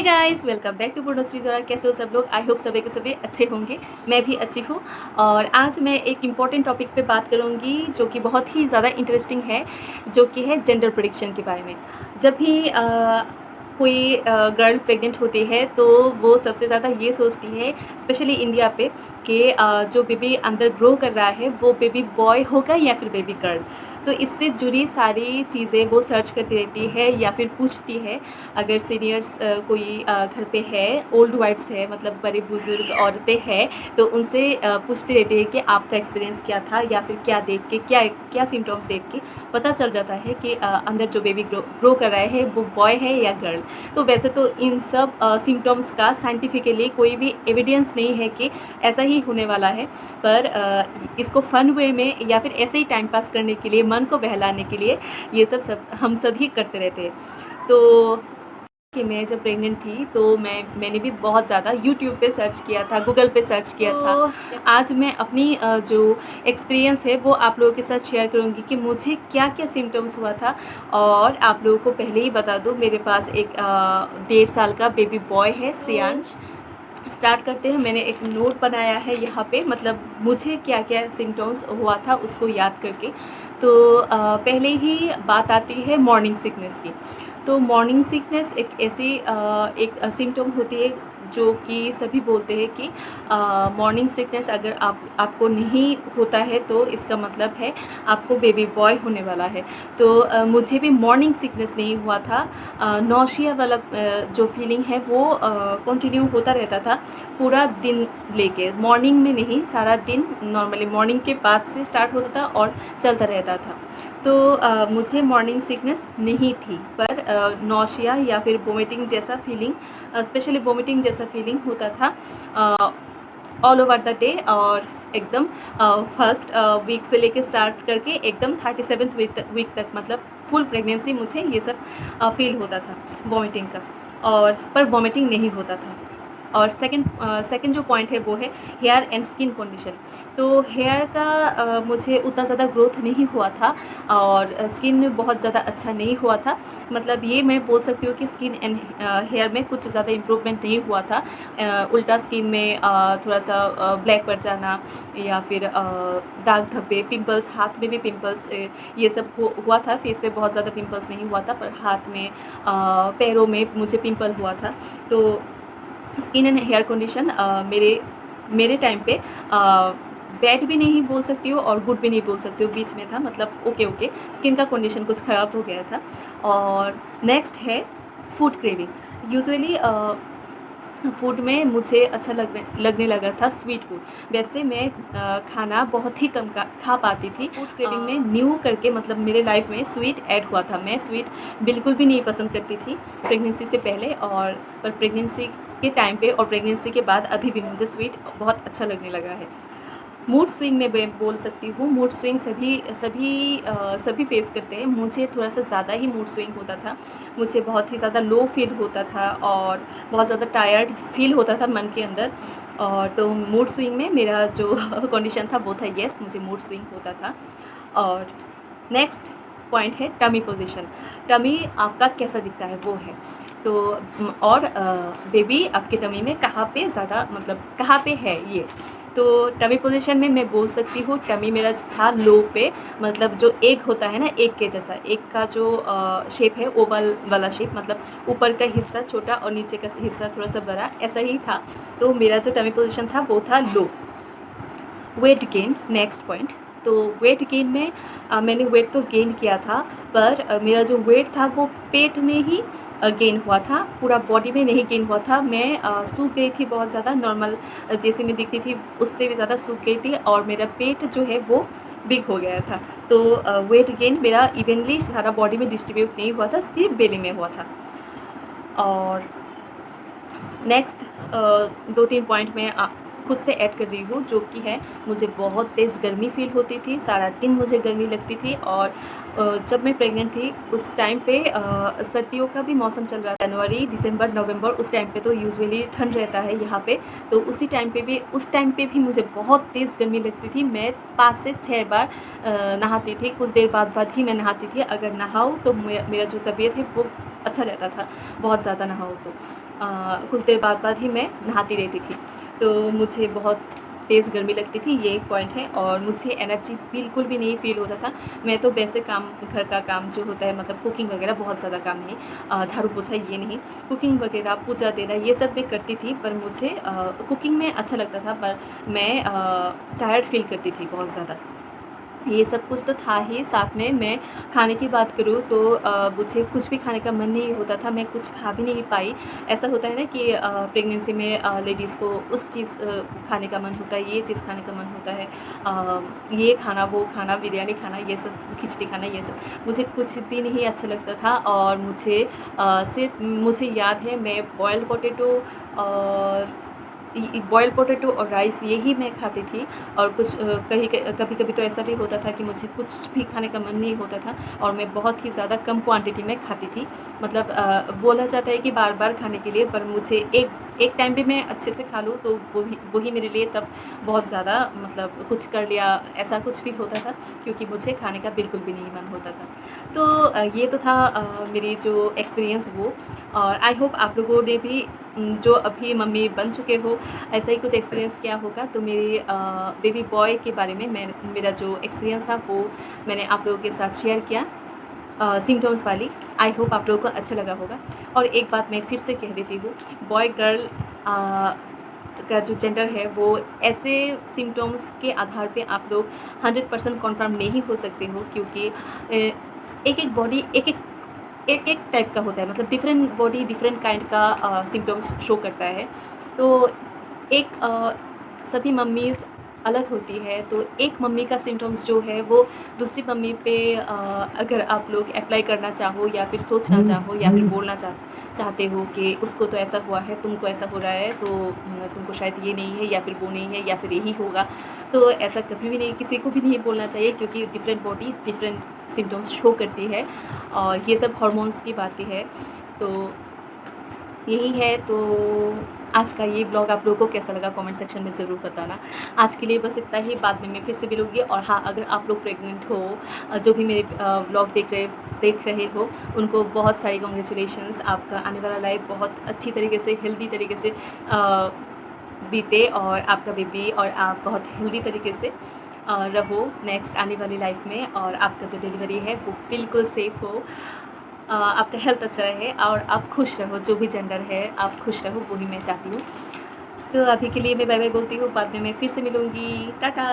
Guys, welcome back to Purnashree ज़रा। कैसे हो सब लोग? आई होप सभी के सभी अच्छे होंगे। मैं भी अच्छी हूँ। और आज मैं एक इम्पॉर्टेंट टॉपिक पे बात करूँगी जो कि बहुत ही ज़्यादा इंटरेस्टिंग है, जो कि है जेंडर प्रेडिक्शन के बारे में। जब भी कोई गर्ल प्रेग्नेंट होती है तो वो सबसे ज़्यादा ये सोचती है, स्पेशली इंडिया पे, कि जो बेबी अंदर ग्रो कर रहा है वो बेबी बॉय होगा या फिर बेबी गर्ल। तो इससे जुड़ी सारी चीज़ें वो सर्च करती रहती है या फिर पूछती है। अगर सीनियर्स कोई घर पे है, ओल्ड वाइफ्स है, मतलब बड़े बुज़ुर्ग औरतें हैं, तो उनसे पूछती रहती है कि आपका एक्सपीरियंस क्या था, या फिर क्या देख के, क्या क्या सिम्टम्स देख के पता चल जाता है कि अंदर जो बेबी ग्रो कर रहा है वो बॉय है या गर्ल। तो वैसे तो इन सब सिम्टम्स का साइंटिफिकली कोई भी एविडेंस नहीं है कि ऐसा ही होने वाला है, पर इसको फ़न वे में या फिर ऐसे ही टाइम पास करने के लिए, मन को बहलाने के लिए ये सब हम सभी करते रहते हैं। तो कि मैं जब प्रेग्नेंट थी तो मैंने भी बहुत ज़्यादा यूट्यूब पे सर्च किया था, गूगल पे सर्च किया था। तो आज मैं अपनी जो एक्सपीरियंस है वो आप लोगों के साथ शेयर करूँगी कि मुझे क्या क्या सिम्टम्स हुआ था। और आप लोगों को पहले ही बता दूँ, मेरे पास एक 1.5 साल का बेबी बॉय है, श्रेयांश। स्टार्ट करते हैं। मैंने एक नोट बनाया है यहाँ पे, मतलब मुझे क्या क्या सिम्टम्स हुआ था उसको याद करके। तो पहले ही बात आती है मॉर्निंग सिकनेस की। तो मॉर्निंग सिकनेस एक ऐसी एक सिम्टम होती है जो कि सभी बोलते हैं कि मॉर्निंग सिकनेस अगर आपको नहीं होता है तो इसका मतलब है आपको बेबी बॉय होने वाला है। तो मुझे भी मॉर्निंग सिकनेस नहीं हुआ था। नौशिया वाला जो फीलिंग है वो कंटिन्यू होता रहता था पूरा दिन लेके, मॉर्निंग में नहीं, सारा दिन नॉर्मली मॉर्निंग के बाद से स्टार्ट होता था और चलता रहता था। तो मुझे मॉर्निंग सिकनेस नहीं थी, पर नौशिया या फिर वोमिटिंग जैसा फीलिंग, स्पेशली वोमिटिंग जैसा फीलिंग होता था ऑल ओवर द डे। और एकदम फर्स्ट वीक से लेके स्टार्ट करके एकदम 37th वीक तक, मतलब फुल प्रेगनेंसी मुझे ये सब फील होता था वॉमिटिंग का। और पर वॉमिटिंग नहीं होता था। और सेकंड जो पॉइंट है वो है हेयर एंड स्किन कंडीशन। तो हेयर का मुझे उतना ज़्यादा ग्रोथ नहीं हुआ था, और स्किन बहुत ज़्यादा अच्छा नहीं हुआ था। मतलब ये मैं बोल सकती हूँ कि स्किन एंड हेयर में कुछ ज़्यादा इम्प्रूवमेंट नहीं हुआ था। उल्टा स्किन में थोड़ा सा ब्लैक पड़ जाना, या फिर दाग धब्बे, पिंपल्स, हाथ में भी पिंपल्स, ये सब हुआ था। फेस पे बहुत ज़्यादा पिंपल्स नहीं हुआ था, पर हाथ में, पैरों में मुझे पिंपल हुआ था। तो स्किन एंड हेयर कंडीशन मेरे टाइम पे बैड भी नहीं बोल सकती हूँ और गुड भी नहीं बोल सकती हूँ, बीच में था, मतलब ओके। स्किन का कंडीशन कुछ ख़राब हो गया था। और नेक्स्ट है फूड क्रेविंग। यूजुअली फूड में मुझे अच्छा लगने लगा था स्वीट फूड। वैसे मैं खाना बहुत ही कम खा पाती थी। फूड क्रेविंग में न्यू करके, मतलब मेरे लाइफ में स्वीट ऐड हुआ था। मैं स्वीट बिल्कुल भी नहीं पसंद करती थी प्रेगनेंसी से पहले, और पर प्रेगनेंसी के टाइम पे और प्रेगनेंसी के बाद अभी भी मुझे स्वीट बहुत अच्छा लगने लगा है। मूड स्विंग में मैं बोल सकती हूँ, मूड स्विंग सभी फेस करते हैं। मुझे थोड़ा सा ज़्यादा ही मूड स्विंग होता था। मुझे बहुत ही ज़्यादा लो फील होता था और बहुत ज़्यादा टायर्ड फील होता था मन के अंदर। और तो मूड स्विंग में मेरा जो कंडीशन था वो था, येस, मुझे मूड स्विंग होता था। और नेक्स्ट पॉइंट है टमी पोजीशन। टमी आपका कैसा दिखता है वो है। तो और बेबी आपके टमी में कहाँ पे ज़्यादा, मतलब कहाँ पे है ये। तो टमी पोजीशन में मैं बोल सकती हूँ टमी मेरा था लो पे, मतलब जो एग होता है ना, एग के जैसा, एग का जो शेप है, ओवल वाला शेप, मतलब ऊपर का हिस्सा छोटा और नीचे का हिस्सा थोड़ा सा बड़ा, ऐसा ही था। तो मेरा जो टमी पोजीशन था वो था low. Weight gain, next point. तो वेट गेन में मैंने वेट तो गेन किया था, पर मेरा जो वेट था वो पेट में ही गेन हुआ था, पूरा बॉडी में नहीं गेन हुआ था। मैं सूख गई थी बहुत ज़्यादा, नॉर्मल जैसे मैं दिखती थी उससे भी ज़्यादा सूख गई थी, और मेरा पेट जो है वो बिग हो गया था। तो वेट गेन मेरा इवनली सारा बॉडी में डिस्ट्रीब्यूट नहीं हुआ था, सिर्फ बेली में हुआ था। और नेक्स्ट 2-3 पॉइंट मैं खुद से ऐड कर रही हूँ, जो कि है मुझे बहुत तेज़ गर्मी फील होती थी, सारा दिन मुझे गर्मी लगती थी, और जब मैं प्रेग्नेंट थी उस टाइम पे सर्दियों का भी मौसम चल रहा था, जनवरी, दिसंबर, नवंबर, उस टाइम पे तो यूजुअली ठंड रहता है यहाँ पे। तो उस टाइम पे भी मुझे बहुत तेज़ गर्मी लगती थी। मैं 5 से 6 बार नहाती थी, कुछ देर बाद ही मैं नहाती थी। अगर नहाऊँ तो मेरा जो तबीयत है वो अच्छा रहता था, बहुत ज़्यादा नहाऊँ तो। कुछ देर बाद ही मैं नहाती रहती थी। तो मुझे बहुत तेज़ गर्मी लगती थी, ये एक पॉइंट है। और मुझे एनर्जी बिल्कुल भी नहीं फ़ील होता था। मैं तो वैसे काम, घर का काम जो होता है, मतलब कुकिंग वगैरह, बहुत ज़्यादा काम नहीं, झाड़ू पोछा ये नहीं, कुकिंग वगैरह, पूजा देना, ये सब मैं करती थी। पर मुझे कुकिंग में अच्छा लगता था, पर मैं टायर्ड फ़ील करती थी बहुत ज़्यादा। ये सब कुछ तो था ही, साथ में मैं खाने की बात करूँ तो मुझे कुछ भी खाने का मन नहीं होता था, मैं कुछ खा भी नहीं पाई। ऐसा होता है ना कि प्रेगनेंसी में लेडीज़ को उस चीज़ खाने का मन होता है, ये चीज़ खाने का मन होता है, ये खाना, वो खाना, बिरयानी खाना, ये सब, खिचड़ी खाना, ये सब। मुझे कुछ भी नहीं अच्छा लगता था। और मुझे सिर्फ़ मुझे याद है, मैं बॉइल्ड पोटैटो और बॉइल्ड पोटैटो और राइस, यही मैं खाती थी। और कुछ कभी-कभी तो ऐसा भी होता था कि मुझे कुछ भी खाने का मन नहीं होता था और मैं बहुत ही ज़्यादा कम क्वांटिटी में खाती थी। मतलब बोला जाता है कि बार-बार खाने के लिए, पर मुझे एक टाइम भी मैं अच्छे से खा लूँ तो वही मेरे लिए तब बहुत ज़्यादा, मतलब कुछ कर लिया, ऐसा कुछ भी होता था, क्योंकि मुझे खाने का बिल्कुल भी नहीं मन होता था। तो ये तो था मेरी जो एक्सपीरियंस वो। और आई होप आप लोगों ने भी जो अभी मम्मी बन चुके हो, ऐसा ही कुछ एक्सपीरियंस किया होगा। तो मेरे बेबी बॉय के बारे में मेरा जो एक्सपीरियंस था वो मैंने आप लोगों के साथ शेयर किया, सिम्पटम्स वाली। आई होप आप लोगों को अच्छा लगा होगा। और एक बात मैं फिर से कह देती हूँ, बॉय गर्ल का जो जेंडर है वो ऐसे सिम्पटम्स के आधार पे आप लोग 100% कन्फर्म नहीं हो सकते हो, क्योंकि एक-एक बॉडी एक-एक टाइप का होता है, मतलब डिफरेंट बॉडी डिफरेंट काइंड का सिम्पटम्स शो करता है। तो एक सभी मम्मीज़ अलग होती है, तो एक मम्मी का सिम्पटम्स जो है वो दूसरी मम्मी पे अगर आप लोग अप्लाई करना चाहो या फिर सोचना चाहो या फिर बोलना चाहते हो कि उसको तो ऐसा हुआ है, तुमको ऐसा हो रहा है, तो तुमको शायद ये नहीं है या फिर वो नहीं है या फिर यही होगा। तो ऐसा कभी भी नहीं, किसी को भी नहीं बोलना चाहिए, क्योंकि different body different symptoms show करती है और ये सब हार्मोन्स की बातें है। तो यही है। तो आज का ये ब्लॉग आप लोगों को कैसा लगा कमेंट सेक्शन में ज़रूर बताना। आज के लिए बस इतना ही, बाद में मैं फिर से मिलूँगी। और हाँ, अगर आप लोग प्रेग्नेंट हो, जो भी मेरे ब्लॉग देख रहे हो, उनको बहुत सारी कांग्रेचुलेशंस। आपका आने वाला लाइफ बहुत अच्छी तरीके से, हेल्दी तरीके से बीते, और आपका बेबी और आप बहुत हेल्दी तरीके से रहो नेक्स्ट आने वाली लाइफ में, और आपका जो डिलीवरी है वो बिल्कुल सेफ़ हो, आपका हेल्थ अच्छा रहे और आप खुश रहो, जो भी जेंडर है आप खुश रहो, वही मैं चाहती हूँ। तो अभी के लिए मैं बाय बाय बोलती हूँ, बाद में मैं फिर से मिलूँगी। टाटा।